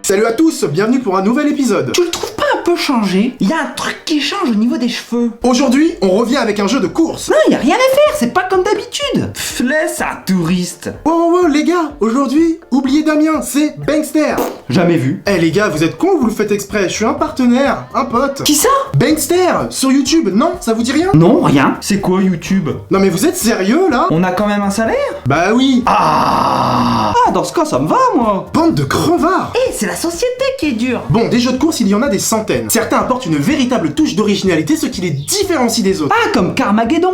Salut à tous, bienvenue pour un nouvel épisode. Tu le trouves pas un peu changé? Il y a un truc qui change au niveau des cheveux. Aujourd'hui, on revient avec un jeu de course. Non, y a rien à faire, c'est pas comme d'habitude. Laisse un touriste. Oh, les gars, aujourd'hui, oubliez Damien, c'est Bankster. Jamais vu. Eh les gars, vous êtes cons ou vous le faites exprès? Je suis un partenaire, un pote. Qui ça? Bankster, sur YouTube, non? Ça vous dit rien? Non, rien. C'est quoi YouTube? Non mais vous êtes sérieux là? On a quand même un salaire? Bah oui. Ah, dans ce cas, ça me va, moi. Bande de crevards. Eh, c'est la société qui est dure. Bon, des jeux de course, il y en a des centaines. Certains apportent une véritable touche d'originalité, ce qui les différencie des autres. Ah, comme Carmageddon.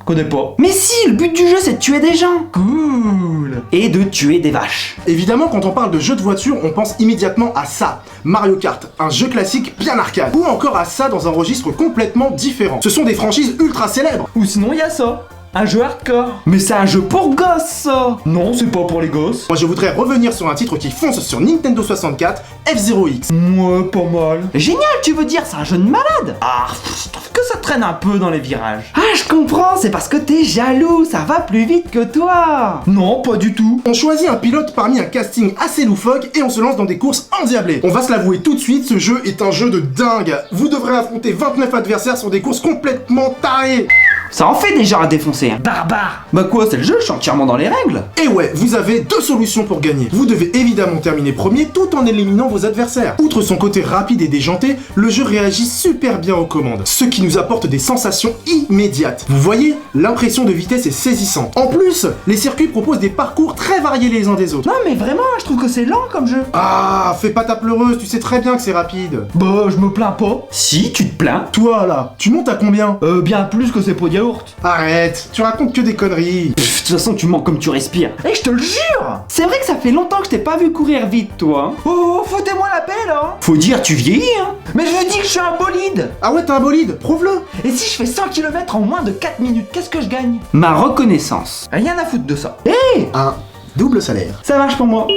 Connais pas. Mais si, le but du jeu, c'est de tuer des gens. Cool. Et de tuer des vaches. Évidemment, quand on parle de jeux de voiture, on pense immédiatement à ça. Mario Kart, un jeu classique bien arcade. Ou encore à ça dans un registre complètement différent. Ce sont des franchises ultra célèbres. Ou sinon, il y a ça. Un jeu hardcore. Mais c'est un jeu pour gosses, ça. Non, c'est pas pour les gosses. Moi, je voudrais revenir sur un titre qui fonce sur Nintendo 64, F-Zero X. Ouais, pas mal. Génial, tu veux dire, c'est un jeu de malade. Ah, je trouve que ça traîne un peu dans les virages. Ah, je comprends, c'est parce que t'es jaloux, ça va plus vite que toi. Non, pas du tout. On choisit un pilote parmi un casting assez loufoque et on se lance dans des courses endiablées. On va se l'avouer tout de suite, ce jeu est un jeu de dingue. Vous devrez affronter 29 adversaires sur des courses complètement tarées. Ça en fait déjà à défoncer, hein. Barbare. Bah quoi, c'est le jeu, je suis entièrement dans les règles. Et ouais, vous avez deux solutions pour gagner. Vous devez évidemment terminer premier tout en éliminant vos adversaires. Outre son côté rapide et déjanté, le jeu réagit super bien aux commandes, ce qui nous apporte des sensations immédiates. Vous voyez, l'impression de vitesse est saisissante. En plus, les circuits proposent des parcours très variés les uns des autres. Non mais vraiment, je trouve que c'est lent comme jeu. Ah, fais pas ta pleureuse, tu sais très bien que c'est rapide. Bah, je me plains pas. Si, tu te plains. Toi là, tu montes à combien? Bien plus que ces pots de yaourt. Arrête, tu racontes que des conneries. De toute façon, tu mens comme tu respires. Eh, je te le jure. C'est vrai que ça fait longtemps que je t'ai pas vu courir vite, toi. Oh, foutez-moi la paix, là. Faut dire, tu vieillis, hein. Mais je dis que je suis un bolide. Ah ouais, t'as un bolide, prouve-le. Et si je fais 100 km en moins de 4 minutes, qu'est-ce que je gagne? Ma reconnaissance. Rien à foutre de ça. Hé, Un double salaire. ça marche pour moi.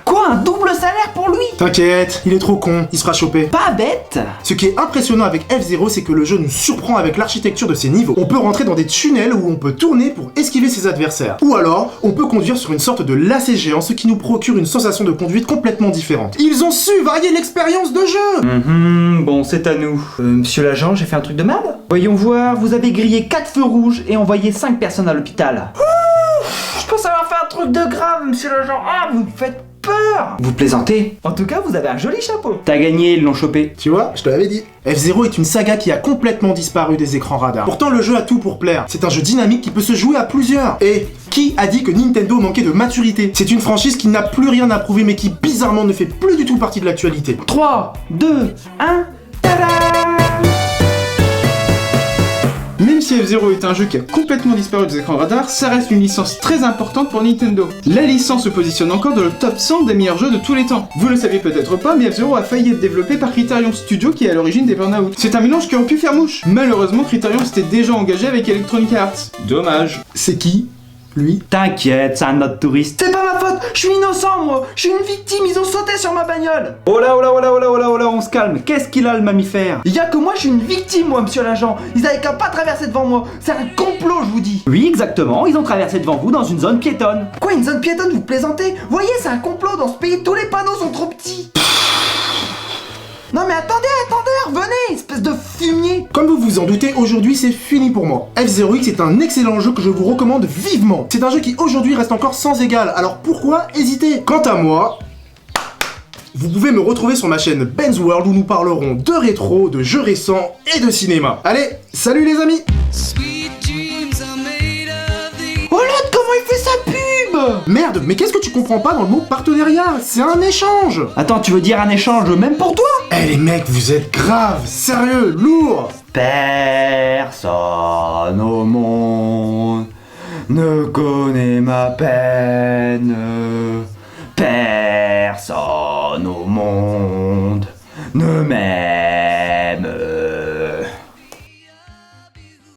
Quoi, un double salaire pour lui? T'inquiète, il est trop con, il se fera choper. Pas bête. Ce qui est impressionnant avec F-Zero, c'est que le jeu nous surprend avec l'architecture de ses niveaux. On peut rentrer dans des tunnels où on peut tourner pour esquiver ses adversaires. Ou alors, on peut conduire sur une sorte de lacet géant, ce qui nous procure une sensation de conduite complètement différente. Ils ont su varier l'expérience de jeu. Bon, c'est à nous. Monsieur l'agent, j'ai fait un truc de merde? Voyons voir, vous avez grillé 4 feux rouges et envoyé 5 personnes à l'hôpital. Je pense avoir fait un truc de grave, monsieur l'agent. Ah, vous me faites peur. Vous plaisantez? En tout cas, vous avez un joli chapeau. T'as gagné, ils l'ont chopé. Tu vois, je te l'avais dit. F-Zero est une saga qui a complètement disparu des écrans radars. Pourtant, le jeu a tout pour plaire. C'est un jeu dynamique qui peut se jouer à plusieurs. Et qui a dit que Nintendo manquait de maturité? C'est une franchise qui n'a plus rien à prouver, mais qui bizarrement ne fait plus du tout partie de l'actualité. 3, 2, 1, tada! Même si F-Zero est un jeu qui a complètement disparu des écrans radars, ça reste une licence très importante pour Nintendo. La licence se positionne encore dans le top 100 des meilleurs jeux de tous les temps. Vous le saviez peut-être pas, mais F-Zero a failli être développé par Criterion Studio qui est à l'origine des Burnout. C'est un mélange qui aurait pu faire mouche. Malheureusement, Criterion s'était déjà engagé avec Electronic Arts. Dommage. C'est qui, lui? T'inquiète, c'est un autre touriste. C'est pas ma faute, je suis innocent moi, je suis une victime, ils ont sauté sur ma bagnole. Oh là, on se calme, qu'est-ce qu'il a le mammifère? Il y a que moi, je suis une victime moi, monsieur l'agent. Ils avaient qu'à pas traverser devant moi, c'est un complot, je vous dis. Oui, exactement, ils ont traversé devant vous dans une zone piétonne. Quoi, une zone piétonne, vous plaisantez? Voyez, c'est un complot, dans ce pays, tous les panneaux sont trop petits. Non mais attendez, revenez, espèce de fumier. Comme vous vous en doutez, aujourd'hui c'est fini pour moi. F-Zero X est un excellent jeu que je vous recommande vivement. C'est un jeu qui aujourd'hui reste encore sans égal, alors pourquoi hésiter? Quant à moi, vous pouvez me retrouver sur ma chaîne Ben's World où nous parlerons de rétro, de jeux récents et de cinéma. Allez, salut les amis! Oh l'autre, comment il fait sa pub? Merde, mais qu'est-ce que tu comprends pas dans le mot partenariat? C'est un échange! Attends, tu veux dire un échange même pour toi? Eh les mecs, vous êtes graves, sérieux, lourd! Personne au monde ne connaît ma peine. Personne au monde ne m'aime.